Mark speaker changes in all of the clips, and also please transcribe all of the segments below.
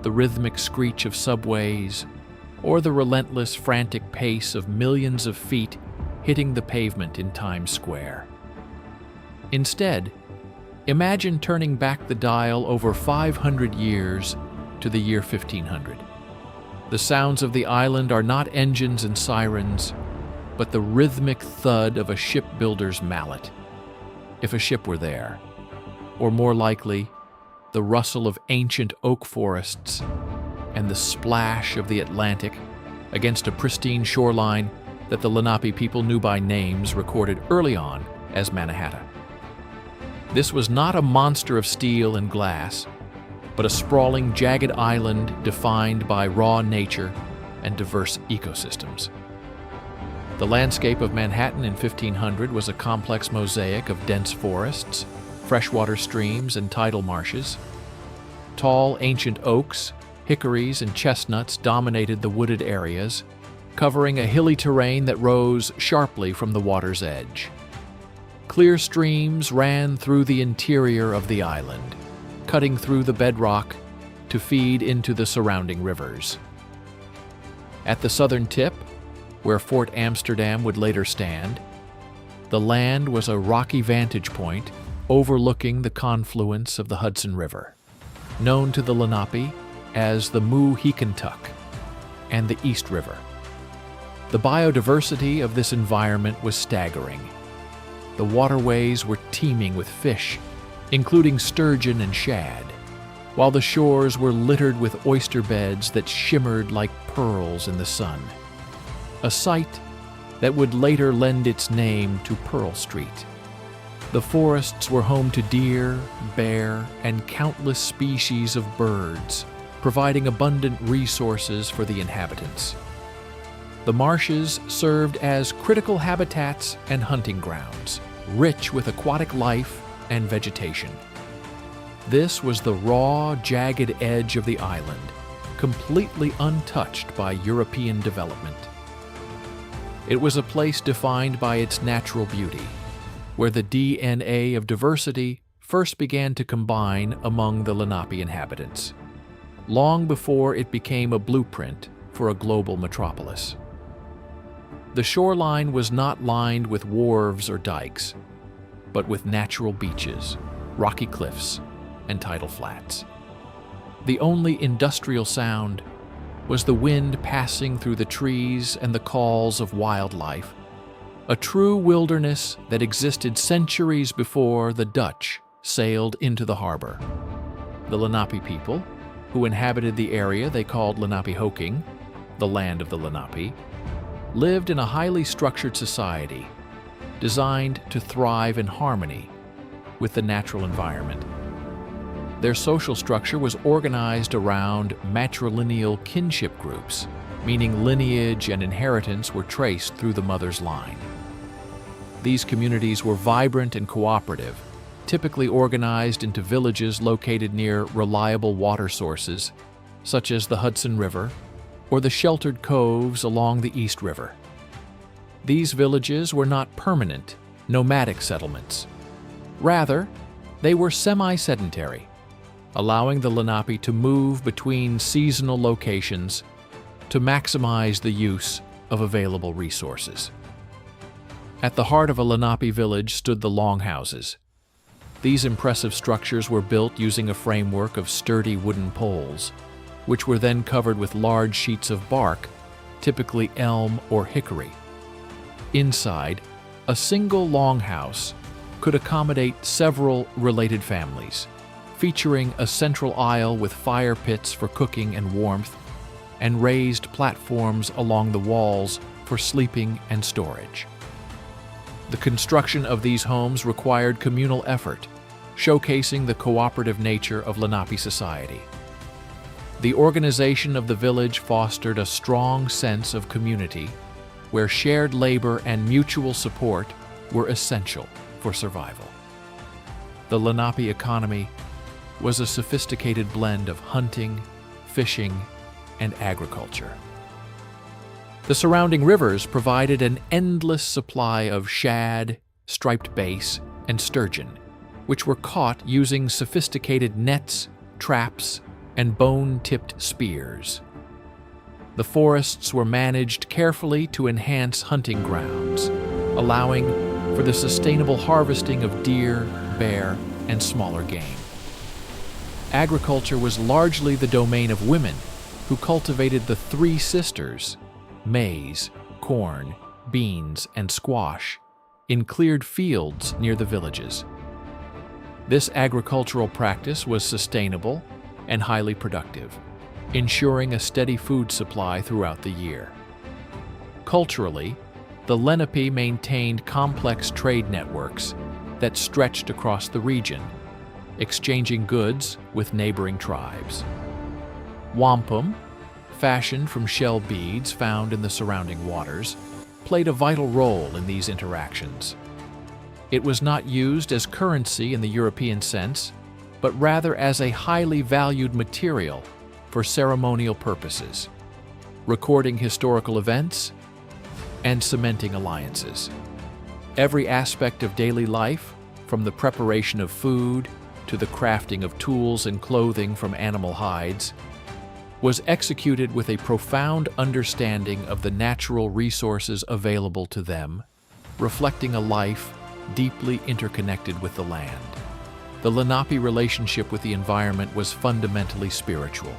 Speaker 1: the rhythmic screech of subways, or the relentless, frantic pace of millions of feet hitting the pavement in Times Square. Instead, imagine turning back the dial over 500 years to the year 1500. The sounds of the island are not engines and sirens, but the rhythmic thud of a shipbuilder's mallet, if a ship were there, or more likely, the rustle of ancient oak forests and the splash of the Atlantic against a pristine shoreline that the Lenape people knew by names recorded early on as Mannahatta. This was not a monster of steel and glass, but a sprawling, jagged island defined by raw nature and diverse ecosystems. The landscape of Manhattan in 1500 was a complex mosaic of dense forests, freshwater streams, and tidal marshes. Tall, ancient oaks, hickories, and chestnuts dominated the wooded areas, covering a hilly terrain that rose sharply from the water's edge. Clear streams ran through the interior of the island, cutting through the bedrock to feed into the surrounding rivers. At the southern tip, where Fort Amsterdam would later stand, the land was a rocky vantage point overlooking the confluence of the Hudson River, known to the Lenape as the Moo-Heakentuck and the East River. The biodiversity of this environment was staggering. The waterways were teeming with fish, including sturgeon and shad, while the shores were littered with oyster beds that shimmered like pearls in the sun. A sight that would later lend its name to Pearl Street. The forests were home to deer, bear, and countless species of birds, providing abundant resources for the inhabitants. The marshes served as critical habitats and hunting grounds, rich with aquatic life and vegetation. This was the raw, jagged edge of the island, completely untouched by European development. It was a place defined by its natural beauty, where the DNA of diversity first began to combine among the Lenape inhabitants, long before it became a blueprint for a global metropolis. The shoreline was not lined with wharves or dikes, but with natural beaches, rocky cliffs, and tidal flats. The only industrial sound was the wind passing through the trees and the calls of wildlife, a true wilderness that existed centuries before the Dutch sailed into the harbor. The Lenape people, who inhabited the area they called Lenapehoking, the land of the Lenape, lived in a highly structured society designed to thrive in harmony with the natural environment. Their social structure was organized around matrilineal kinship groups, meaning lineage and inheritance were traced through the mother's line. These communities were vibrant and cooperative, typically organized into villages located near reliable water sources, such as the Hudson River or the sheltered coves along the East River. These villages were not permanent, nomadic settlements. Rather, they were semi-sedentary, allowing the Lenape to move between seasonal locations to maximize the use of available resources. At the heart of a Lenape village stood the longhouses. These impressive structures were built using a framework of sturdy wooden poles, which were then covered with large sheets of bark, typically elm or hickory. Inside, a single longhouse could accommodate several related families, featuring a central aisle with fire pits for cooking and warmth, and raised platforms along the walls for sleeping and storage. The construction of these homes required communal effort, showcasing the cooperative nature of Lenape society. The organization of the village fostered a strong sense of community, where shared labor and mutual support were essential for survival. The Lenape economy was a sophisticated blend of hunting, fishing, and agriculture. The surrounding rivers provided an endless supply of shad, striped bass, and sturgeon, which were caught using sophisticated nets, traps, and bone-tipped spears. The forests were managed carefully to enhance hunting grounds, allowing for the sustainable harvesting of deer, bear, and smaller game. Agriculture was largely the domain of women, who cultivated the three sisters, maize, corn, beans, and squash, in cleared fields near the villages. This agricultural practice was sustainable and highly productive, ensuring a steady food supply throughout the year. Culturally, the Lenape maintained complex trade networks that stretched across the region, exchanging goods with neighboring tribes. Wampum, fashioned from shell beads found in the surrounding waters, played a vital role in these interactions. It was not used as currency in the European sense, but rather as a highly valued material for ceremonial purposes, recording historical events and cementing alliances. Every aspect of daily life, from the preparation of food to the crafting of tools and clothing from animal hides, was executed with a profound understanding of the natural resources available to them, reflecting a life deeply interconnected with the land. The Lenape relationship with the environment was fundamentally spiritual,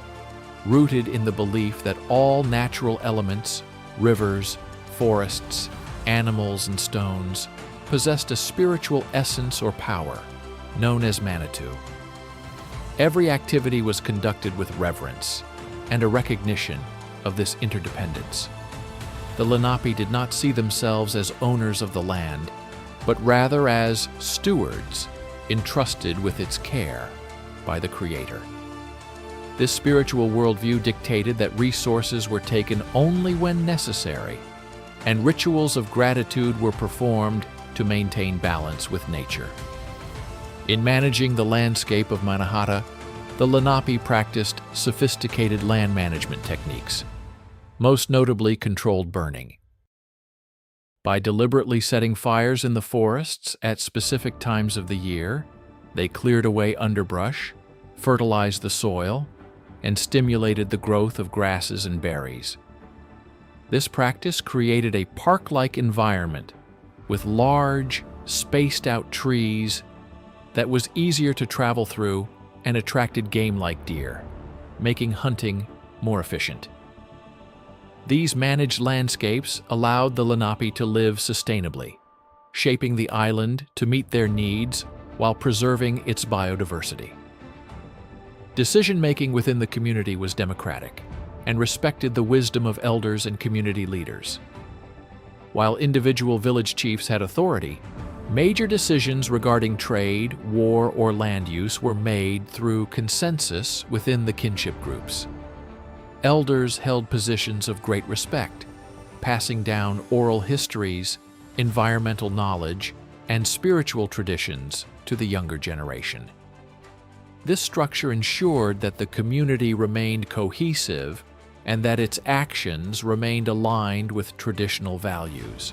Speaker 1: rooted in the belief that all natural elements, rivers, forests, animals, and stones, possessed a spiritual essence or power, known as Manitou. Every activity was conducted with reverence and a recognition of this interdependence. The Lenape did not see themselves as owners of the land, but rather as stewards entrusted with its care by the Creator. This spiritual worldview dictated that resources were taken only when necessary, and rituals of gratitude were performed to maintain balance with nature. In managing the landscape of Mannahatta, the Lenape practiced sophisticated land management techniques, most notably controlled burning. By deliberately setting fires in the forests at specific times of the year, they cleared away underbrush, fertilized the soil, and stimulated the growth of grasses and berries. This practice created a park-like environment with large, spaced-out trees that was easier to travel through and attracted game like deer, making hunting more efficient. These managed landscapes allowed the Lenape to live sustainably, shaping the island to meet their needs while preserving its biodiversity. Decision-making within the community was democratic and respected the wisdom of elders and community leaders. While individual village chiefs had authority, major decisions regarding trade, war, or land use were made through consensus within the kinship groups. Elders held positions of great respect, passing down oral histories, environmental knowledge, and spiritual traditions to the younger generation. This structure ensured that the community remained cohesive and that its actions remained aligned with traditional values.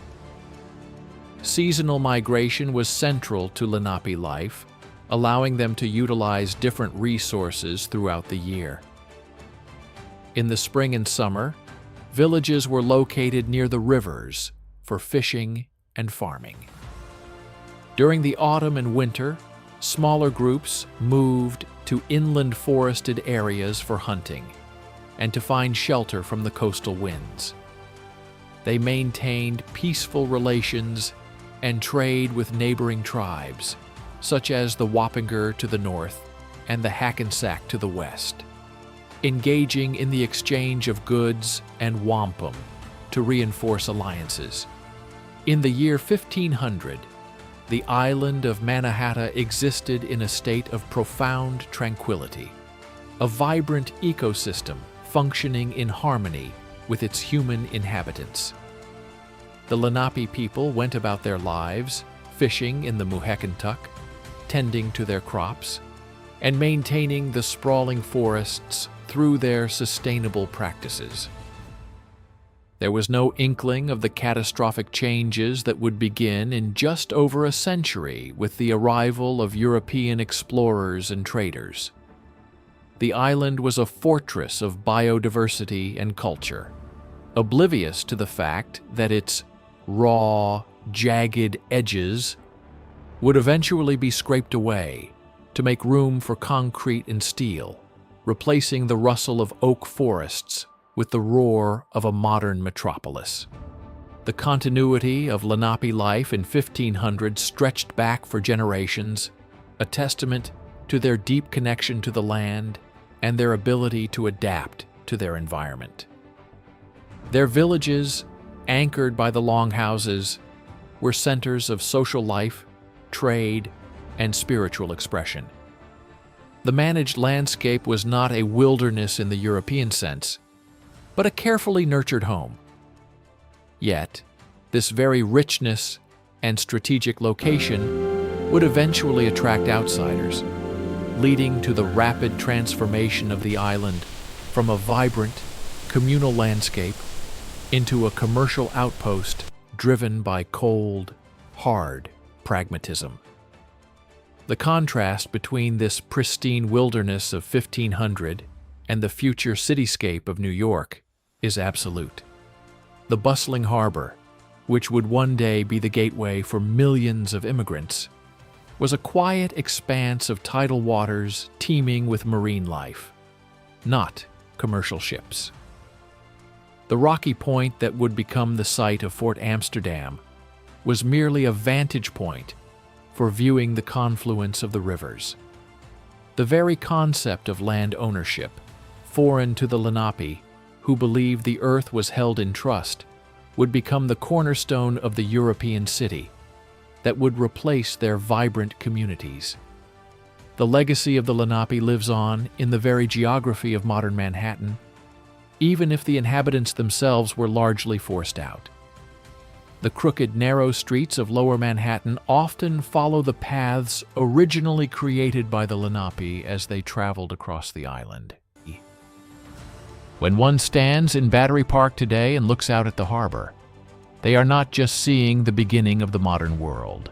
Speaker 1: Seasonal migration was central to Lenape life, allowing them to utilize different resources throughout the year. In the spring and summer, villages were located near the rivers for fishing and farming. During the autumn and winter, smaller groups moved to inland forested areas for hunting and to find shelter from the coastal winds. They maintained peaceful relations and trade with neighboring tribes, such as the Wappinger to the north and the Hackensack to the west, engaging in the exchange of goods and wampum to reinforce alliances. In the year 1500, the island of Mannahatta existed in a state of profound tranquility, a vibrant ecosystem functioning in harmony with its human inhabitants. The Lenape people went about their lives, fishing in the Muhekentuck, tending to their crops, and maintaining the sprawling forests through their sustainable practices. There was no inkling of the catastrophic changes that would begin in just over a century with the arrival of European explorers and traders. the island was a fortress of biodiversity and culture, oblivious to the fact that its raw, jagged edges would eventually be scraped away to make room for concrete and steel, replacing the rustle of oak forests with the roar of a modern metropolis. The continuity of Lenape life in 1500 stretched back for generations, a testament to their deep connection to the land and their ability to adapt to their environment. Their villages, anchored by the longhouses, were centers of social life, trade, and spiritual expression. The managed landscape was not a wilderness in the European sense, but a carefully nurtured home. Yet, this very richness and strategic location would eventually attract outsiders, leading to the rapid transformation of the island from a vibrant, communal landscape into a commercial outpost driven by cold, hard pragmatism. The contrast between this pristine wilderness of 1500 and the future cityscape of New York is absolute. The bustling harbor, which would one day be the gateway for millions of immigrants, was a quiet expanse of tidal waters teeming with marine life, not commercial ships. The rocky point that would become the site of Fort Amsterdam was merely a vantage point for viewing the confluence of the rivers. The very concept of land ownership, foreign to the Lenape, who believed the earth was held in trust, would become the cornerstone of the European city that would replace their vibrant communities. The legacy of the Lenape lives on in the very geography of modern Manhattan, even if the inhabitants themselves were largely forced out. The crooked, narrow streets of Lower Manhattan often follow the paths originally created by the Lenape as they traveled across the island. When one stands in Battery Park today and looks out at the harbor, they are not just seeing the beginning of the modern world.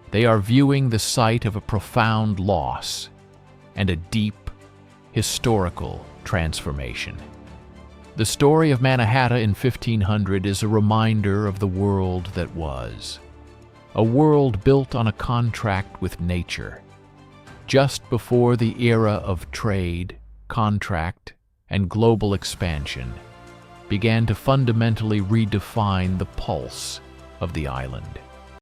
Speaker 1: They are viewing the site of a profound loss and a deep, historical transformation. The story of Mannahatta in 1500 is a reminder of the world that was. A world built on a contract with nature, just before the era of trade, contract, and global expansion began to fundamentally redefine the pulse of the island.